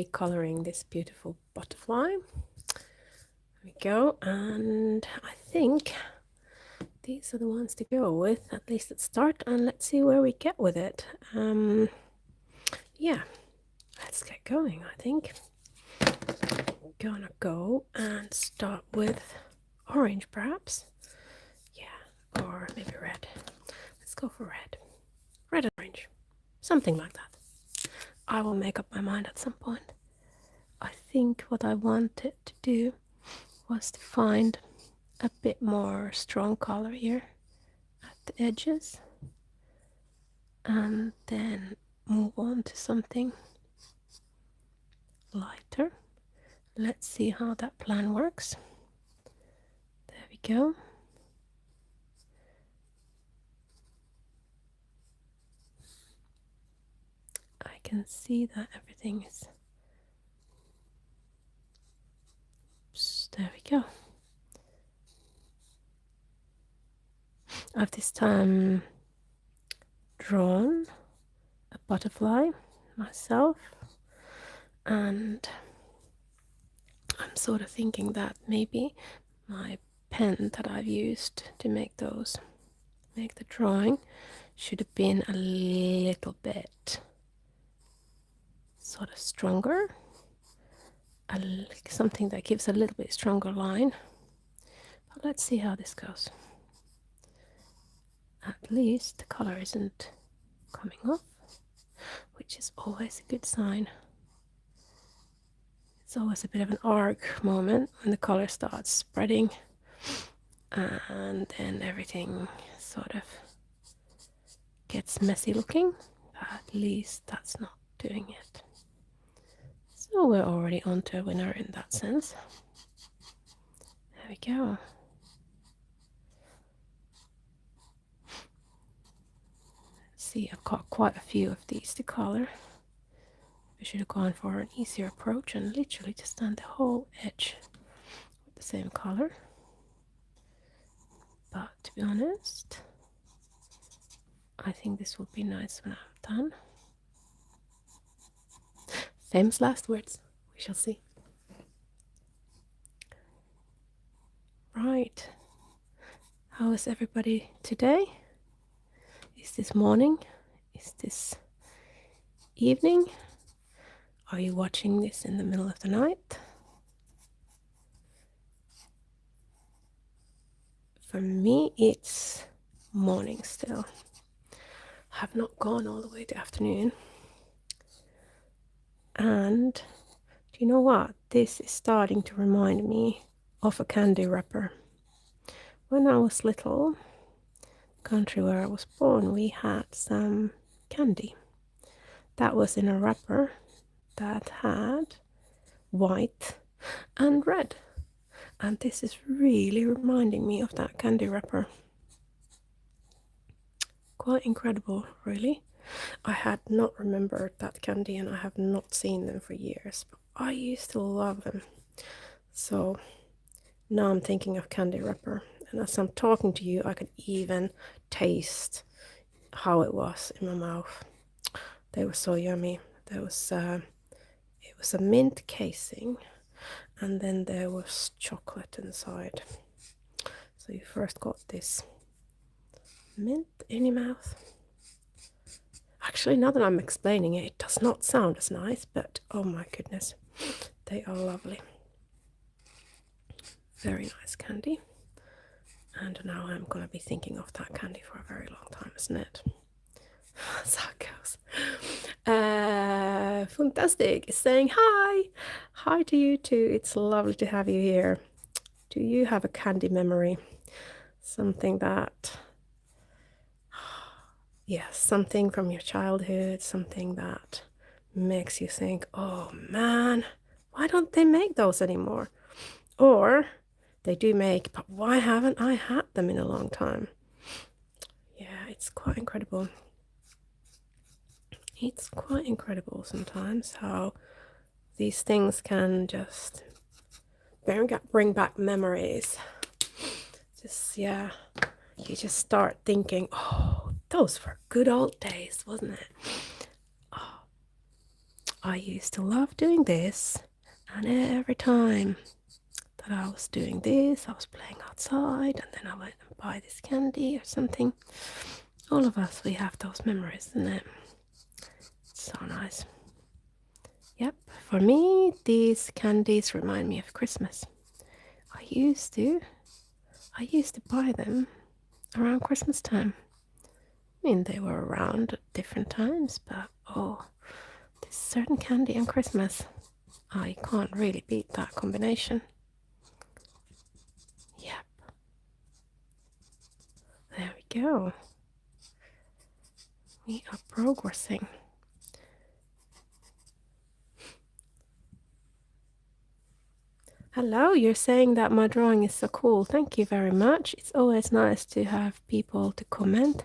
coloring this beautiful butterfly. There we go, and I think these are the ones to go with, at least at start, and let's see where we get with it. Yeah, let's get going. I think I'm gonna go and start with orange, perhaps. Yeah, or maybe red. Let's go for red and orange, something like that. I will make up my mind at some point. I think what I wanted to do was to find a bit more strong color here at the edges and then move on to something lighter. Let's see how that plan works. There we go. I can see that everything is... Oops, there we go. I've this time drawn a butterfly myself, and I'm sort of thinking that maybe my pen that I've used to make the drawing should have been a little bit sort of stronger, something that gives a little bit stronger line. But let's see how this goes. At least the color isn't coming off, which is always a good sign. It's always a bit of an arc moment when the color starts spreading and then everything sort of gets messy looking, but at least that's not doing it. So we're already on to a winner in that sense. There we go. See, I've got quite a few of these to color. We should have gone for an easier approach and literally just done the whole edge with the same color. But to be honest, I think this will be nice when I'm done. Famous last words. We shall see. Right. How is everybody today? Is this morning? Is this evening? Are you watching this in the middle of the night? For me, it's morning still. I have not gone all the way to afternoon. And do you know what? This is starting to remind me of a candy wrapper. When I was little, country where I was born, we had some candy that was in a wrapper that had white and red, and this is really reminding me of that candy wrapper. Quite incredible, really. I had not remembered that candy and I have not seen them for years, but I used to love them. So now I'm thinking of candy wrapper, and as I'm talking to you I can even taste how it was in my mouth. They were so yummy. It was a mint casing, and then there was chocolate inside. So you first got this mint in your mouth. Actually, now that I'm explaining it, it does not sound as nice, but oh my goodness, they are lovely. Very nice candy. And now I'm going to be thinking of that candy for a very long time, isn't it? That's how it goes. Fantastic is saying hi. Hi to you too. It's lovely to have you here. Do you have a candy memory? Something that, yes, something from your childhood, something that makes you think, oh man, why don't they make those anymore? Or they do make, but why haven't I had them in a long time? Yeah, it's quite incredible. It's quite incredible sometimes how these things can just bring back memories. Just, yeah, you just start thinking, oh, those were good old days, wasn't it? Oh, I used to love doing this, and every time that I was doing this, I was playing outside, and then I went and buy this candy or something. All of us, we have those memories, and it's so nice. Yep, for me, these candies remind me of Christmas. I used to buy them around Christmas time. I mean, they were around at different times, but oh, this certain candy on Christmas, I can't really beat that combination. Yep. There we go. We are progressing. Hello, you're saying that my drawing is so cool. Thank you very much. It's always nice to have people to comment.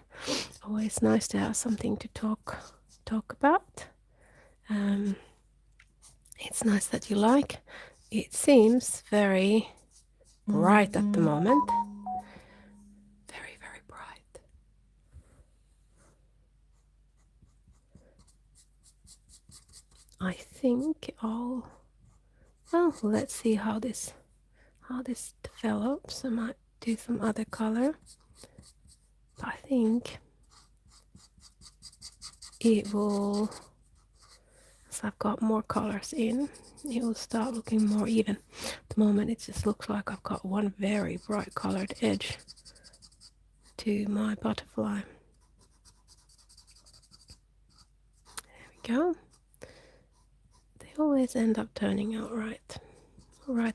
Always nice to have something to talk about. It's nice that you like. It seems very bright at the moment. Very, very bright. I think well, let's see how this develops. I might do some other color. But I think it will, as I've got more colors in, it will start looking more even. At the moment it just looks like I've got one very bright colored edge to my butterfly. There we go. They always end up turning out right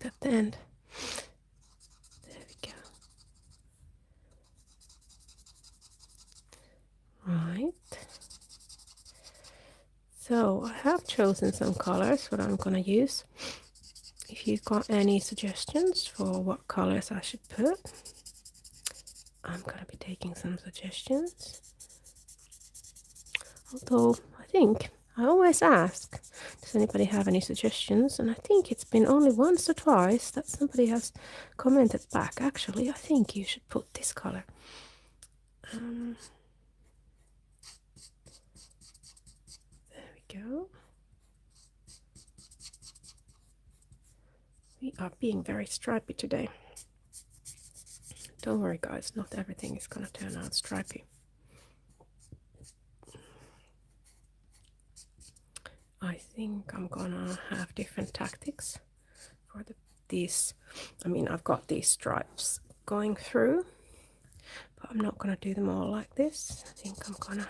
at the end. There we go. Right. So I have chosen some colors what I'm gonna use. If you've got any suggestions for what colors I should put, I'm gonna be taking some suggestions. Although I think I always ask, does anybody have any suggestions? And I think it's been only once or twice that somebody has commented back. Actually, I think you should put this color. There we go. We are being very stripy today. Don't worry guys, not everything is gonna turn out stripy. I think I'm gonna have different tactics for these. I mean, I've got these stripes going through, but I'm not gonna do them all like this. I think I'm gonna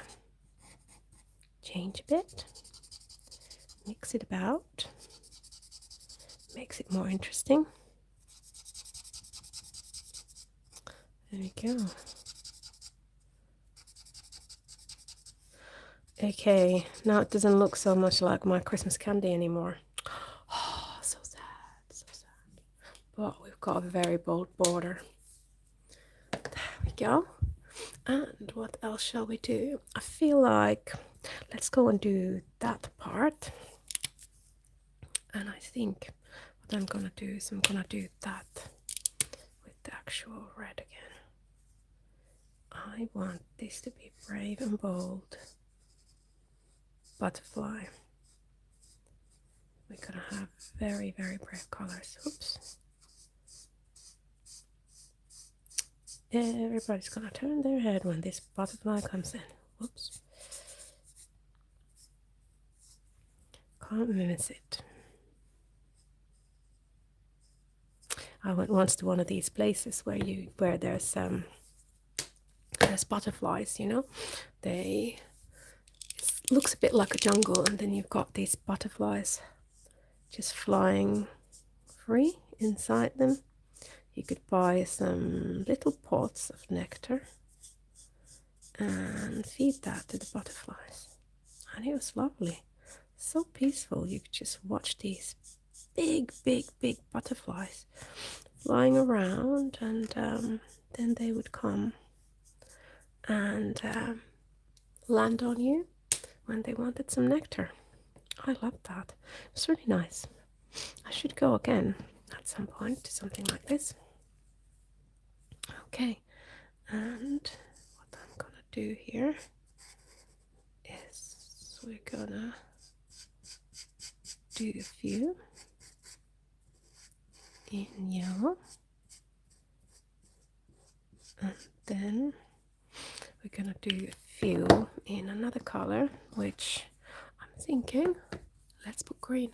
change a bit, mix it about, makes it more interesting. There we go. Okay, now it doesn't look so much like my Christmas candy anymore. Oh, so sad, so sad. But we've got a very bold border. There we go. And what else shall we do? I feel like let's go and do that part. And I think what I'm gonna do is I'm gonna do that with the actual red again. I want this to be brave and bold. Butterfly. We're gonna have very, very brave colors. Oops. Everybody's gonna turn their head when this butterfly comes in. Whoops. Can't miss it. I went once to one of these places where there's butterflies, you know. It looks a bit like a jungle, and then you've got these butterflies just flying free inside them. You could buy some little pots of nectar and feed that to the butterflies, and it was lovely, so peaceful. You could just watch these big butterflies flying around, and then they would come and land on you when they wanted some nectar. I loved that. It was really nice. I should go again at some point to something like this. Okay, and what I'm gonna do here is we're gonna do a few in yellow, and then we're gonna do a few in another color, which I'm thinking, let's put green.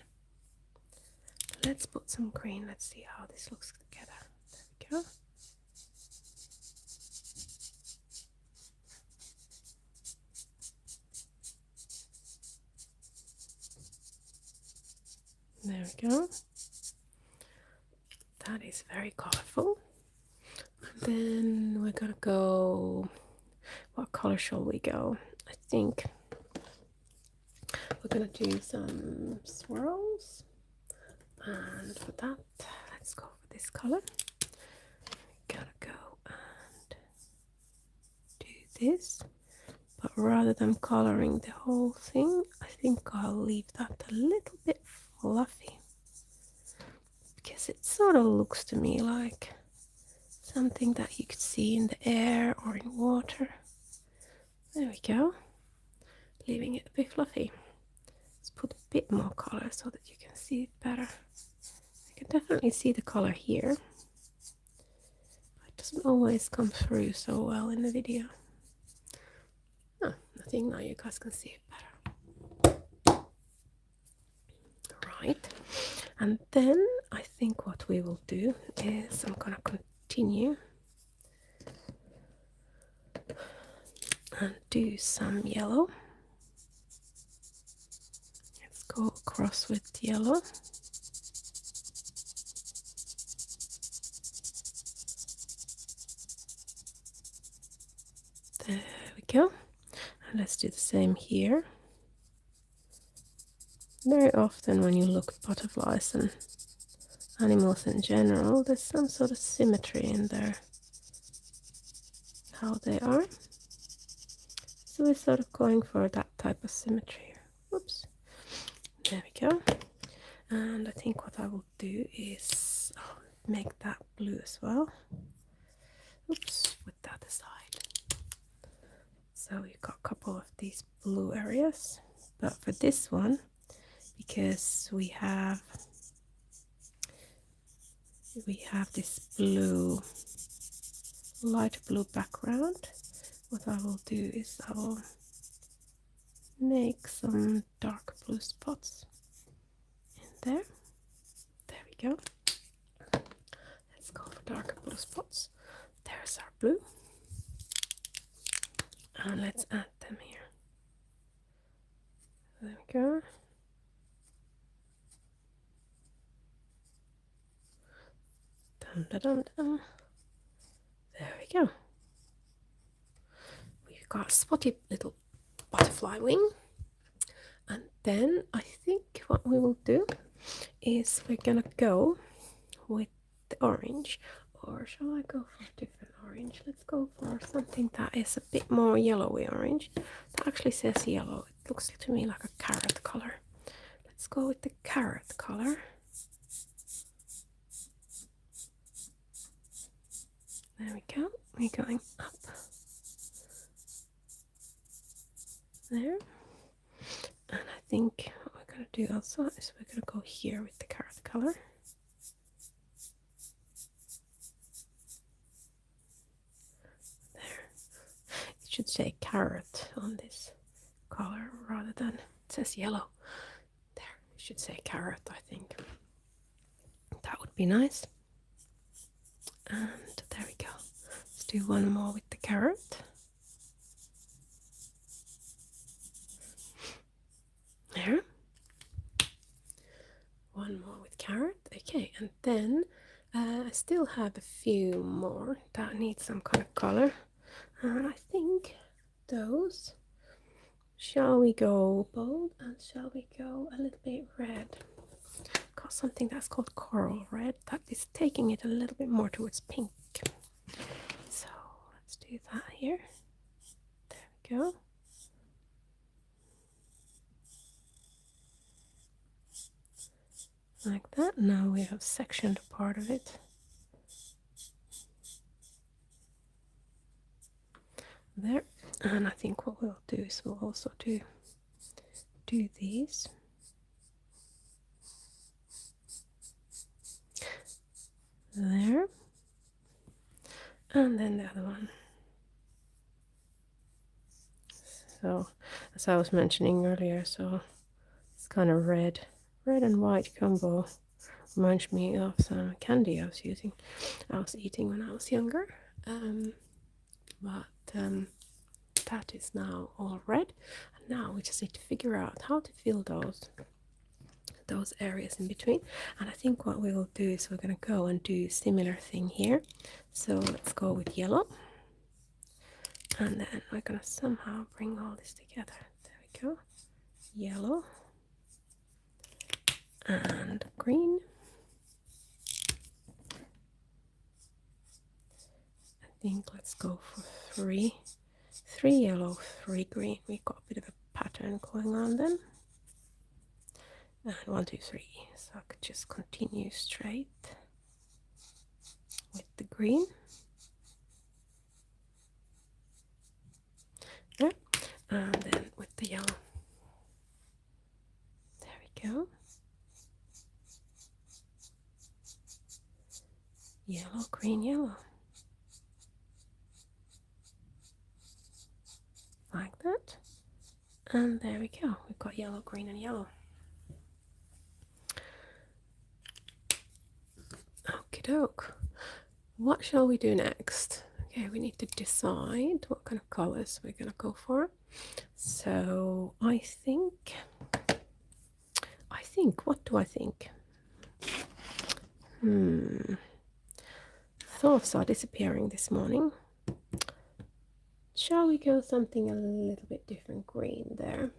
Let's put some green. Let's see how this looks together. There we go. There we go. That is very colorful. Then we're gonna go, what color shall we go? I think we're gonna do some swirls, and for that let's go for this color. We're gonna go and do this, but rather than coloring the whole thing, I think I'll leave that a little bit fluffy, because it sort of looks to me like something that you could see in the air or in water. There we go, leaving it a bit fluffy. Let's put a bit more color so that you can see it better. You can definitely see the color here, but it doesn't always come through so well in the video. Oh, I think now you guys can see it better. Right, and then I think what we will do is I'm gonna continue and do some yellow. Let's go across with yellow. There we go. And let's do the same here. Very often when you look at butterflies and animals in general, there's some sort of symmetry in there, how they are. So we're sort of going for that type of symmetry. Whoops. There we go. And I think what I will do is make that blue as well. Oops, put that aside. So we've got a couple of these blue areas, but for this one, because we have this blue, light blue background, what I will do is I will make some dark blue spots in there. There we go. Let's go for darker blue spots. There's our blue. And let's add them here. There we go. Dum, da, dum, dum. There we go. We've got a spotty little butterfly wing. And then I think what we will do is we're gonna go with the orange. Or shall I go for a different orange? Let's go for something that is a bit more yellowy orange. That actually says yellow. It looks to me like a carrot color. Let's go with the carrot color. There we go. We're going up. There. And I think what we're going to do also is we're going to go here with the carrot color. There. It should say carrot on this color rather than, it says yellow. There. It should say carrot, I think. That would be nice. And there we go. Let's do one more with the carrot. There. One more with carrot. Okay, and then I still have a few more that need some kind of color. And I think those, shall we go bold and shall we go a little bit red? Got something that's called coral red that is taking it a little bit more towards pink. So let's do that here. There we go. Like that. Now we have sectioned part of it. There. And I think what we'll do is we'll also do these. And then the other one. So, as I was mentioning earlier, so it's kind of red and white combo. Reminds me of some candy I was eating when I was younger. But that is now all red. And now we just need to figure out how to fill those areas in between. And I think what we will do is we're going to go and do a similar thing here. So let's go with yellow. And then we're going to somehow bring all this together. There we go. Yellow and green. I think let's go for three yellow, three green. We got a bit of a pattern going on then. And 1, 2, 3. So I could just continue straight with the green. There. And then with the yellow. There we go. Yellow, green, yellow. Like that. And there we go. We've got yellow, green, and yellow. Okie doke. What shall we do next? Okay, we need to decide what kind of colors we're gonna go for. So I think, what do I think? Thoughts are disappearing this morning. Shall we go something a little bit different green there?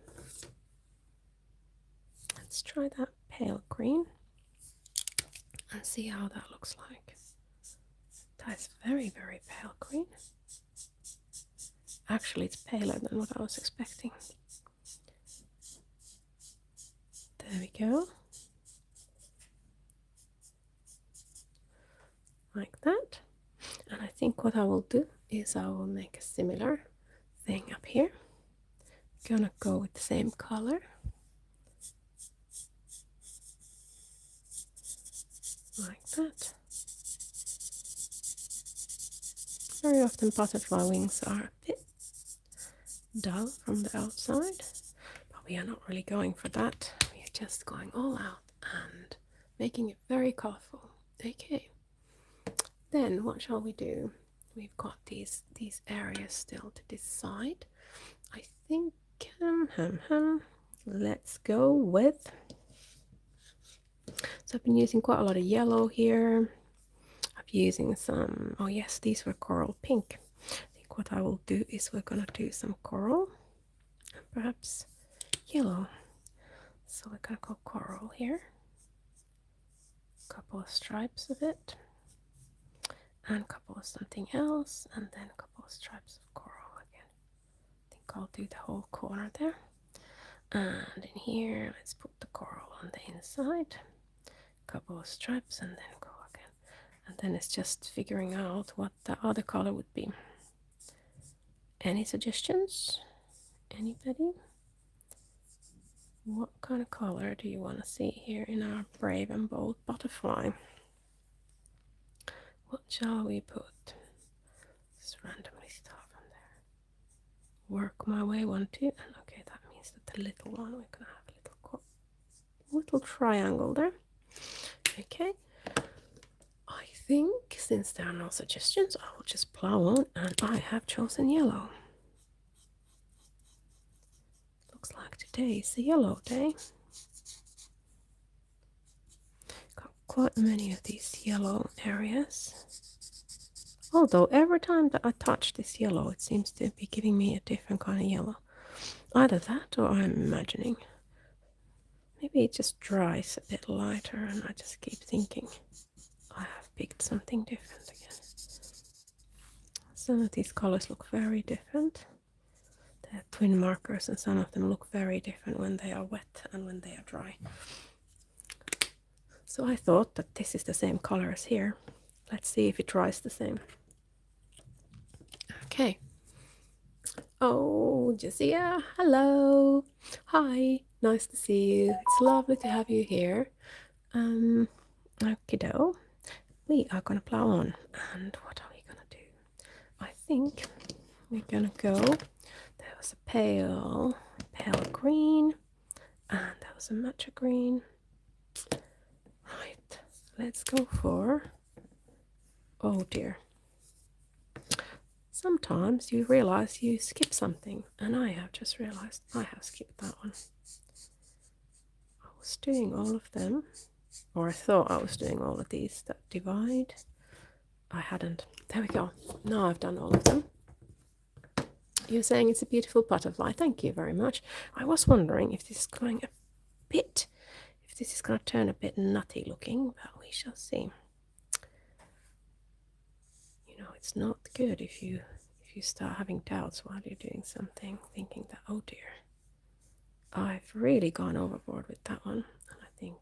Let's try that pale green and see how that looks like. That's very, very pale green. Actually, it's paler than what I was expecting. There we go. Like that. And I think what I will do is I will make a similar thing up here. Gonna go with the same color. Like that. Very often butterfly wings are a bit dull from the outside, but we are not really going for that. We are just going all out and making it very colorful. Okay. Then what shall we do? We've got these areas still to decide. I think let's go with, so I've been using quite a lot of yellow here. I'm using some, oh yes, these were coral pink. I think what I will do is we're gonna do some coral and perhaps yellow. So we're gonna go coral here, a couple of stripes of it, and a couple of something else, and then a couple of stripes of coral again. I think I'll do the whole corner there. And in here, let's put the coral on the inside, a couple of stripes, and then go again. And then it's just figuring out what the other color would be. Any suggestions? Anybody? What kind of color do you want to see here in our brave and bold butterfly? What shall we put? Just randomly start from there. Work my way 1, 2, and okay, that means that the little one, we're gonna have a little triangle there. Okay. I think since there are no suggestions, I will just plow on, and I have chosen yellow. Looks like today is a yellow day. Got quite many of these yellow areas. Although every time that I touch this yellow, it seems to be giving me a different kind of yellow. Either that or I'm imagining. Maybe it just dries a bit lighter and I just keep thinking I have picked something different again. Some of these colors look very different. They're twin markers and some of them look very different when they are wet and when they are dry. So I thought that this is the same color as here. Let's see if it dries the same. Okay. Oh, Jessia, hello. Hi, nice to see you. It's lovely to have you here. Okie doke. We are gonna plow on. And what are we gonna do? think we're gonna go. There was a pale green, and that was a matcha green. Right, let's go for, oh dear. Sometimes you realize you skip something, and I have just realized I have skipped that one. I was doing all of them, or I thought I was doing all of these that divide. I hadn't. There we go. Now I've done all of them. You're saying it's a beautiful butterfly. Thank you very much. I was wondering if this is going a bit, if this is going to turn a bit nutty looking, but we shall see. You know, it's not good if you start having doubts while you're doing something, thinking that, oh dear, I've really gone overboard with that one. And I think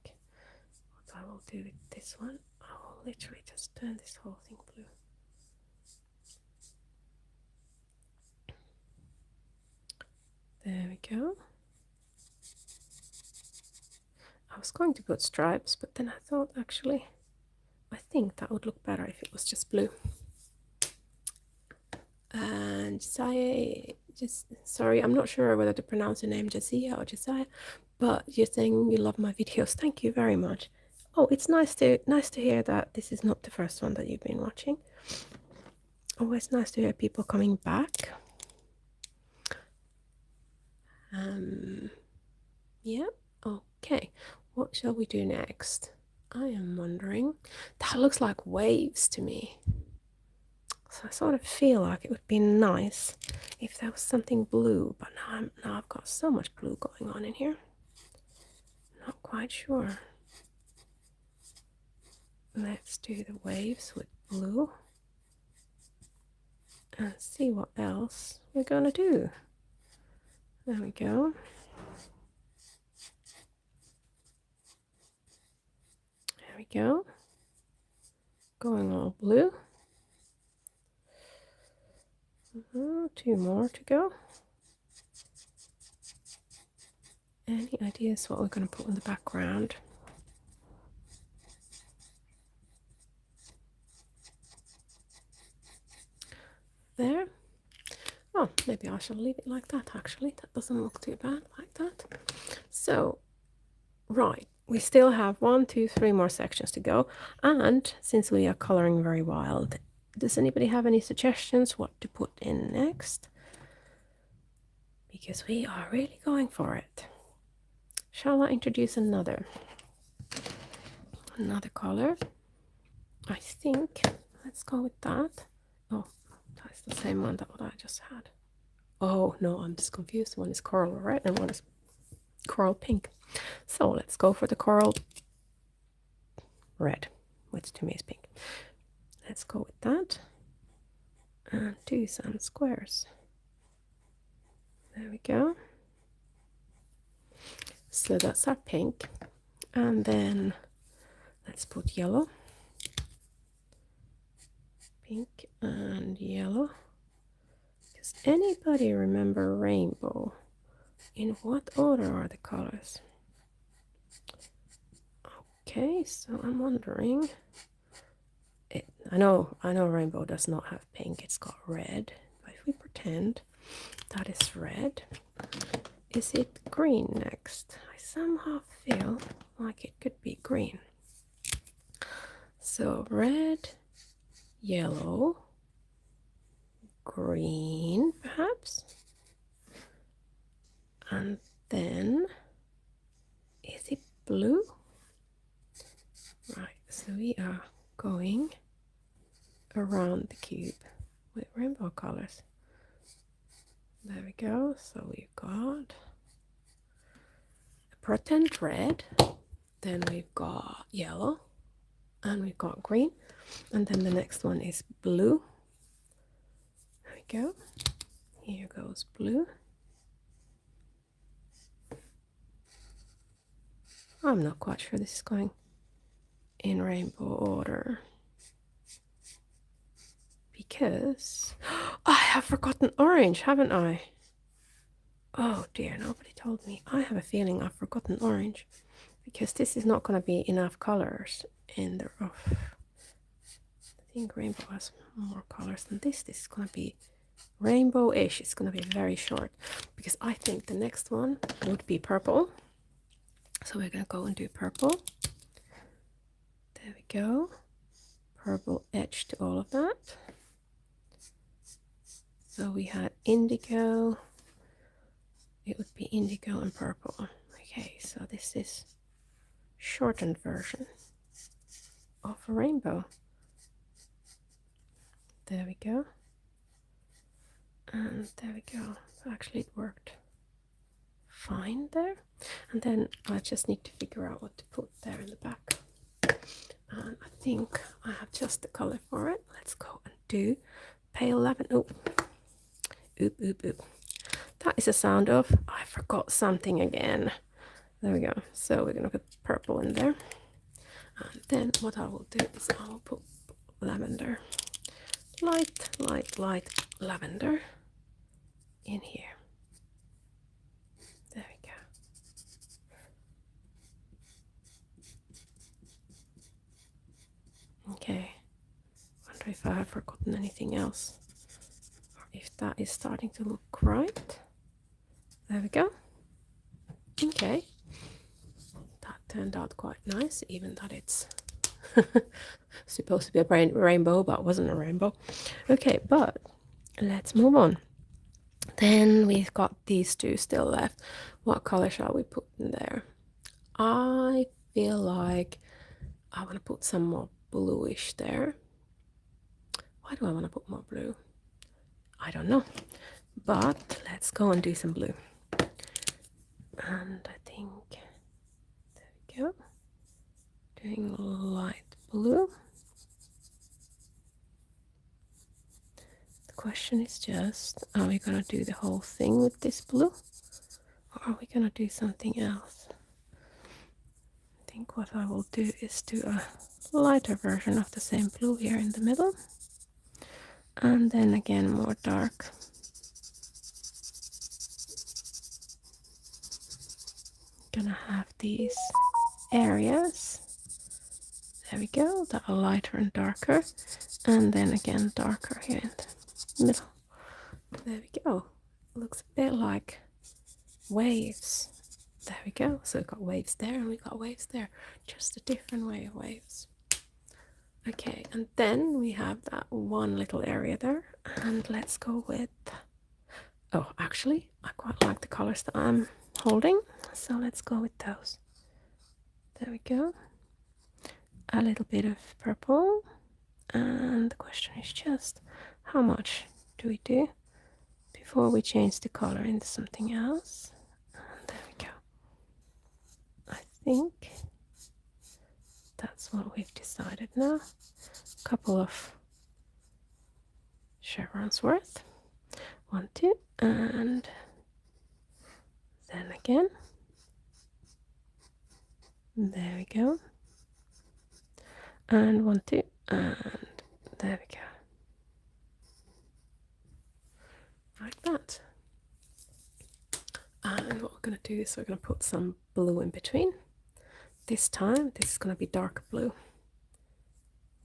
what I will do with this one, I will literally just turn this whole thing blue. There we go. I was going to put stripes, but then I thought actually, I think that would look better if it was just blue. And Josiah, sorry, I'm not sure whether to pronounce your name Josiah or Josiah, but you're saying you love my videos. Thank you very much. Oh, it's nice to hear that this is not the first one that you've been watching. Always nice to hear people coming back. Yeah, okay. What shall we do next? I am wondering. That looks like waves to me. So I sort of feel like it would be nice if there was something blue, but now I've got so much blue going on in here. Not quite sure. Let's do the waves with blue and see what else we're gonna do. There we go. There we go. Going all blue. Two more to go. Any ideas what we're going to put in the background? There. Oh, maybe I shall leave it like that actually. That doesn't look too bad like that. So, right. We still have 1, 2, 3 more sections to go. And since we are coloring very wild, does anybody have any suggestions what to put in next? Because we are really going for it. Shall I introduce another color? I think let's go with that. Oh, that's the same one that what I just had. Oh no, I'm just confused. One is coral red and one is coral pink. So let's go for the coral red, which to me is pink. Let's go with that and do some squares. There we go. So that's our pink, and then let's put yellow, pink and yellow. Does anybody remember rainbow? In what order are the colors? Okay, so I'm wondering. I know rainbow does not have pink, it's got red. But if we pretend that is red, is it green next? I somehow feel like it could be green. So red, yellow, green perhaps, and then is it blue? Right, so we are going around the cube with rainbow colors. There we go. So we've got a pretend red, then we've got yellow, and we've got green, and then the next one is blue. There we go. Here goes blue. I'm not quite sure this is going in rainbow order because I have forgotten orange, haven't I? Oh dear, nobody told me. I have a feeling I've forgotten orange because this is not going to be enough colors in the rough. think rainbow has more colors than this. This is gonna be rainbow-ish. It's gonna be very short because I think the next one would be purple. So we're gonna go and do purple. There we go. Purple edge to all of that. So we had indigo. It would be indigo and purple. Okay, so this is shortened version of a rainbow. There we go. And there we go. So actually it worked fine there. And then I just need to figure out what to put there in the back. And I think I have just the color for it. Let's go and do pale lavender. Oh, oop, oop, oop. That is a sound of I forgot something again. There we go. So we're gonna put purple in there. And then what I will do is I will put lavender. Light, light, light lavender in here. There we go. Okay. Wonder if I have forgotten anything else. Or if that is starting to look right. There we go. Okay. That turned out quite nice, even that it's supposed to be a rainbow, but wasn't a rainbow. Okay, but let's move on. Then we've got these two still left. What color shall we put in there? I feel like I want to put some more bluish there. Why do I want to put more blue? I don't know. But let's go and do some blue. And I think, there we go. Doing light blue. The question is just, are we gonna do the whole thing with this blue? Or are we gonna do something else? I think what I will do is do a lighter version of the same blue here in the middle. And then again more dark. Gonna have these areas. There we go, that are lighter and darker. And then again darker here in the middle. There we go. Looks a bit like waves. There we go. So we've got waves there and we've got waves there. Just a different way of waves. Okay, and then we have that one little area there. And let's go with... Oh, actually, I quite like the colors that I'm holding. So let's go with those. There we go. A little bit of purple. And the question is just, how much do we do before we change the color into something else? And there we go. I think that's what we've decided now. A couple of chevrons worth. 1, 2, and then again. There we go. And 1, 2, and there we go. Like that. And what we're going to do is we're going to put some blue in between. This time, this is going to be dark blue.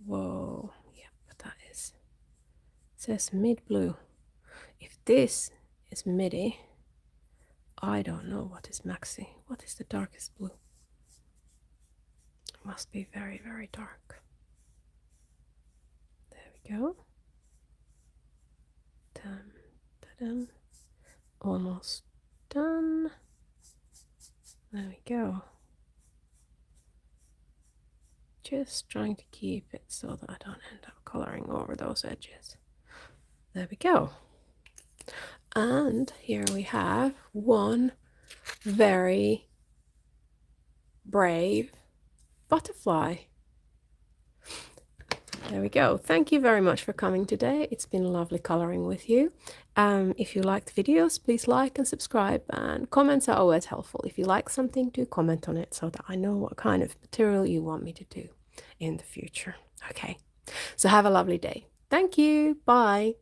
Whoa, yep, that is. It says mid blue. If this is midi, I don't know what is maxi. What is the darkest blue? It must be very, very dark. There we go. Dun, dun, almost done. There we go. Just trying to keep it so that I don't end up coloring over those edges. There we go. And here we have one very brave butterfly. There we go. Thank you very much for coming today. It's been lovely coloring with you. If you liked the videos, please like and subscribe, and comments are always helpful. If you like something, do comment on it so that I know what kind of material you want me to do in the future. Okay, so have a lovely day. Thank you. Bye.